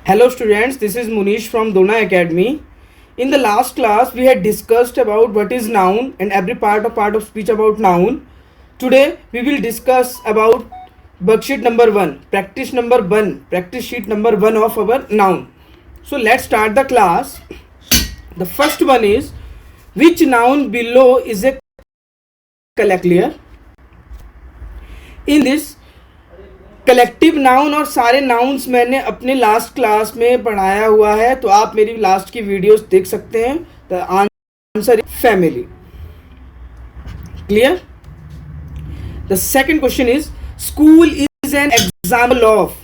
Hello students, this is Munish from Dona Academy. In the last class, we had discussed about what is noun and every part of speech about noun. Today, we will discuss about worksheet number 1, practice sheet number 1 of our noun. So let's start the class. The first one is, which noun below is a collective? In this collective noun और सारे nouns मैंने अपने last class में पढ़ाया हुआ है, तो आप मेरी लास्ट की वीडियोस देख सकते हैं. The answer is family. Clear. The second question is, school is an example of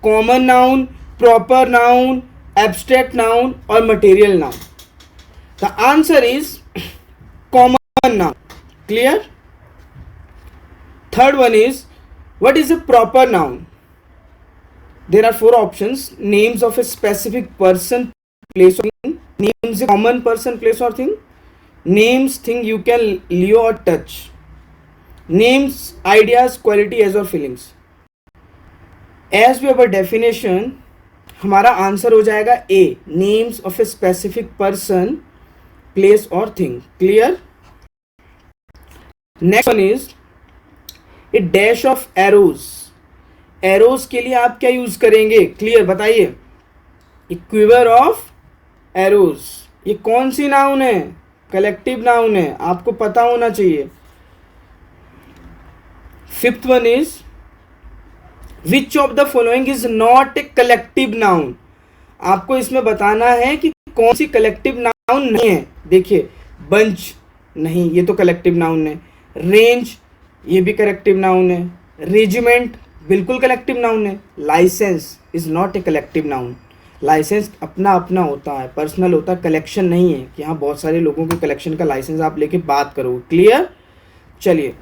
common noun, proper noun, abstract noun और material noun. The answer is common noun. Clear. Third one is, what is a proper noun? There are four options: names of a specific person, place or thing; names a common person, place or thing; names thing you can leo or touch; names ideas, quality, as or feelings. As we have a definition, हमारा answer हो जाएगा A, names of a specific person, place or thing. Clear? Next one is A dash of arrows. Arrows के लिए आप क्या use करेंगे? Clear, बताइए. इक्विवर of arrows. ये कौन सी नाउन है? कलेक्टिव नाउन है, आपको पता होना चाहिए. Fifth one is, which of the following is not a collective noun. आपको इसमें बताना है कि कौन सी कलेक्टिव नाउन नहीं है. देखिए, बंच नहीं, ये तो कलेक्टिव नाउन है. रेंज, ये भी कलेक्टिव नाउन है. रेजिमेंट बिल्कुल कलेक्टिव नाउन है. Licence is not a collective noun. Licence अपना अपना होता है, पर्सनल होता है, कलेक्शन नहीं है कि हाँ बहुत सारे लोगों के कलेक्शन का लाइसेंस आप लेके बात करोगे. क्लियर. चलिए,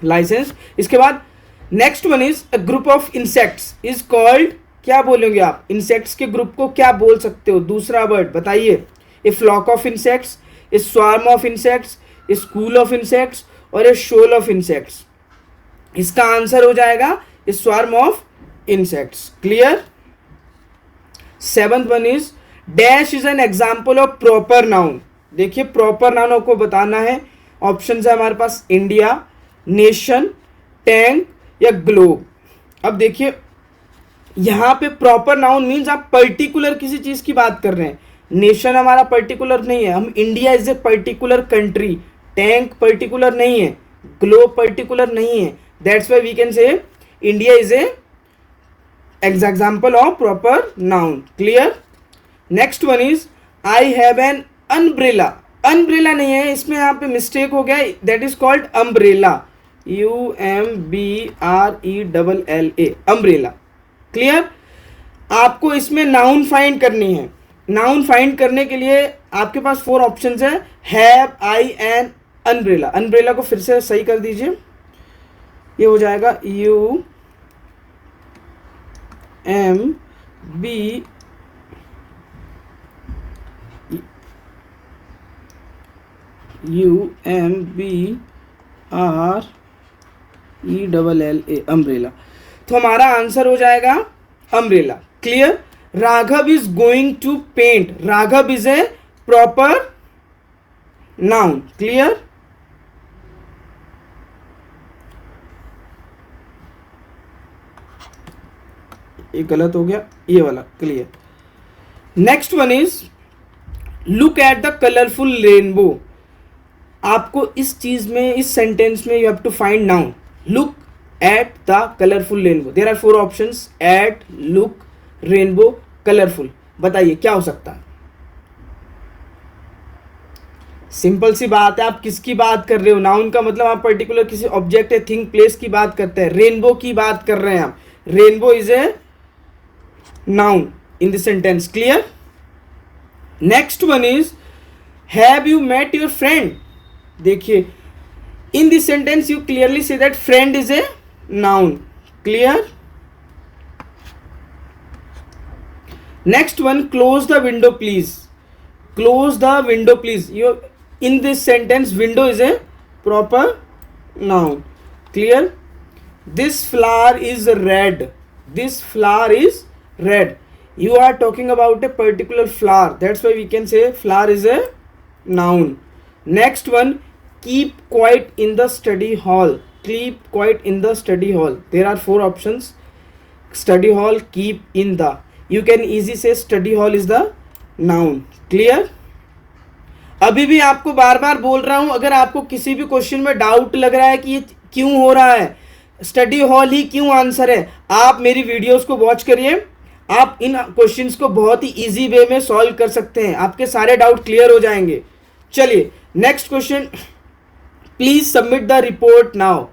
लाइसेंस. इसके बाद next one is, a group of insects is called. क्या बोलेंगे आप? इंसेक्ट्स के ग्रुप को क्या बोल सकते हो? दूसरा वर्ड बताइए. A flock of insects, a swarm of insects, a school of insects और ए शोल ऑफ इंसेक्ट्स. इसका आंसर हो जाएगा a swarm of insects. Clear. Seventh one is, dash is an example of proper noun. देखिए, proper noun को बताना है. Option है हमारे पास इंडिया, नेशन, टैंक या ग्लोब. अब देखिए, यहां पे प्रॉपर नाउन मीन्स आप पर्टिकुलर किसी चीज की बात कर रहे हैं. नेशन हमारा पर्टिकुलर नहीं है, हम India is a particular country. Tank particular नहीं है, ग्लोब पर्टिकुलर नहीं है. That's why we can say India is a example of proper noun. Clear. Next one is, I have an umbrella. Umbrella नहीं है, इसमें यहाँ पे मिस्टेक हो गया. That is called umbrella. UMBRELLA, umbrella. Clear. आपको इसमें नाउन फाइंड करनी है. नाउन फाइंड करने के लिए आपके पास फोर ऑप्शंस है. Have, I, an, umbrella. Umbrella को फिर से सही कर दीजिए. ये हो जाएगा UMBRELLA, अम्ब्रेला. तो हमारा आंसर हो जाएगा umbrella. Clear. Raghav is going to paint. Raghav is a proper noun. Clear. ये गलत हो गया, ये वाला. Clear. Next one is, look at the colourful rainbow. आपको इस चीज में, इस सेंटेंस में you have to find noun. Look at the colourful rainbow. There are four options: at, look, rainbow, colourful. बताइए क्या हो सकता है? सिंपल सी बात है, आप किसकी बात कर रहे हो? नाउन का मतलब आप पर्टिकुलर किसी ऑब्जेक्ट या थिंग, प्लेस की बात करते हैं. रेनबो की बात कर रहे हैं आप. Rainbow is a noun in the sentence. Clear. Next one is, have you met your friend. देखिए, in this sentence you clearly see that friend is a noun. Clear. Next one, close the window please. Close the window please. You in this sentence, window is a proper noun. Clear. This flower is red. This flower is red. You are talking about a particular flower. That's why we can say flower is a noun. Next one, keep quiet in the study hall. Keep quiet in the study hall. There are 4 options. Study hall, keep, in the. You can easily say study hall is the noun. Clear? अभी भी आपको बार बार बोल रहा हूं, अगर आपको किसी भी क्वेश्चन में डाउट लग रहा है कि ये क्यों हो रहा है, स्टडी हॉल ही क्यों आंसर है, आप मेरी वीडियोस को वॉच करिए. आप इन क्वेश्चंस को बहुत ही इजी वे में सॉल्व कर सकते हैं. आपके सारे डाउट क्लियर हो जाएंगे. चलिए next question. Please submit the report now.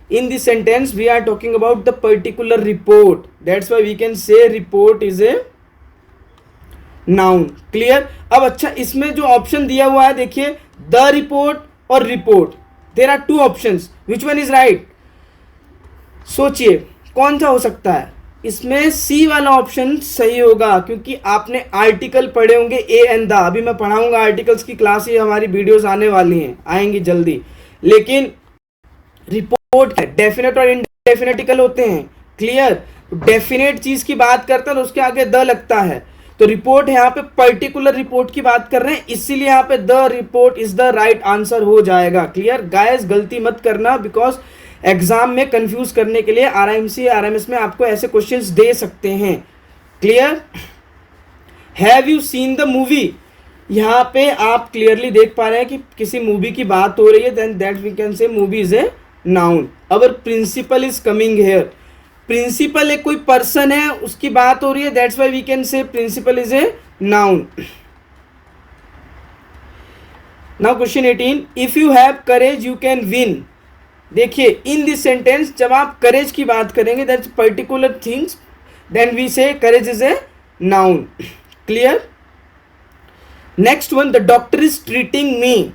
In this sentence we are talking about the particular report. That's why we can say report is a noun. Clear? अब अच्छा, इसमें जो ऑप्शन दिया हुआ है देखिए, the report और report. There are 2 options. Which one is right? सोचिए कौन सा हो सकता है. इसमें सी वाला ऑप्शन सही होगा, क्योंकि आपने आर्टिकल पढ़े होंगे ए एंड द. अभी मैं पढ़ाऊंगा आर्टिकल्स की क्लास, ही हमारी वीडियोस आने वाली हैं, आएंगी जल्दी. लेकिन रिपोर्ट डेफिनेट और इनडेफिनेटिकल होते हैं. क्लियर? डेफिनेट चीज की बात करता है तो उसके आगे द लगता है. तो रिपोर्ट यहाँ पे पर्टिकुलर रिपोर्ट की बात कर रहे हैं, इसीलिए यहाँ पे the report is the right answer हो जाएगा. Clear guys? गलती मत करना, बिकॉज एग्जाम में कंफ्यूज करने के लिए आरएमसी आरएमएस में आपको ऐसे क्वेश्चंस दे सकते हैं. Clear? Have you seen the movie? यहाँ पे आप क्लियरली देख पा रहे हैं कि किसी मूवी की बात हो रही है, then that we can say movie is a noun. Our principal is coming here. Principal एक कोई पर्सन है, उसकी बात हो रही है, that's why we can say principal is a noun. Now question 18. If you have courage you can win. देखिए in this sentence जब आप करेज की बात करेंगे, that's particular things, then we say courage is a noun. Clear? Next one, the doctor is treating me.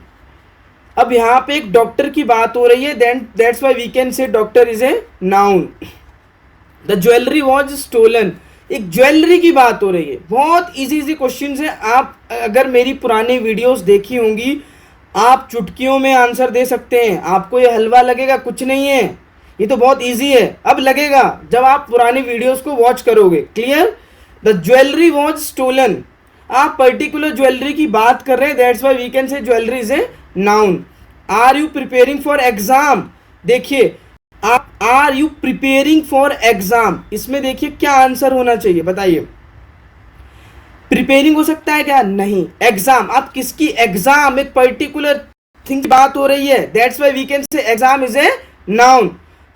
अब यहाँ पे एक डॉक्टर की बात हो रही है, then that's why we can say doctor is a noun. The jewellery was stolen. एक ज्वेलरी की बात हो रही है. बहुत इजी क्वेश्चन है. आप अगर मेरी पुरानी वीडियोस देखी होंगी, आप चुटकियों में आंसर दे सकते हैं. आपको ये हलवा लगेगा, कुछ नहीं है, ये तो बहुत इजी है. अब लगेगा जब आप पुरानी वीडियोस को वॉच करोगे. Clear? The jewellery was stolen. आप पर्टिकुलर ज्वेलरी की बात कर रहे हैं, that's why we can say jewellery is a noun. Are you preparing for exam. देखिए आप are you preparing for exam, इसमें देखिए क्या आंसर होना चाहिए, बताइए. प्रिपेयरिंग हो सकता है क्या? नहीं. एग्जाम, आप किसकी एग्जाम, एक पर्टिकुलर थिंग की बात हो रही है, that's why we can say exam is a noun.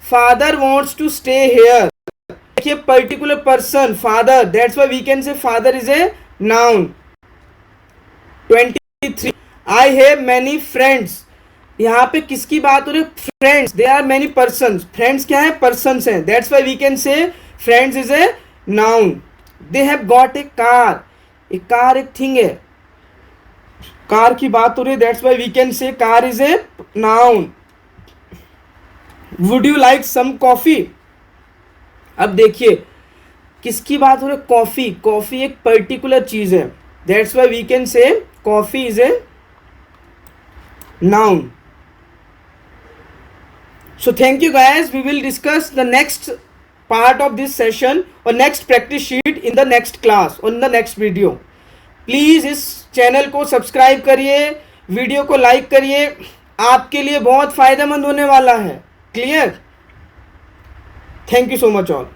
Father wants to stay here. देखिए particular person father, that's why we can say father is a noun. 23. I have many friends. यहाँ पे किसकी बात हो रही है? Friends. They are many persons. Friends क्या है? पर्सन्स हैं. That's why we can say friends is a noun. They have got a car. एक कार एक थिंग है, कार की बात हो रही है, that's why we can say car is a noun. Would you like some coffee. अब देखिए किसकी बात हो रही है? कॉफी. कॉफी एक पर्टिकुलर चीज है, that's why we can say coffee is a noun. So thank you guys. We will discuss the next part of this session or next practice sheet in the next class or in the next video. Please इस channel को subscribe करिए, video को like करिए, आपके लिए बहुत फायदेमंद होने वाला है. Clear? Thank you so much all.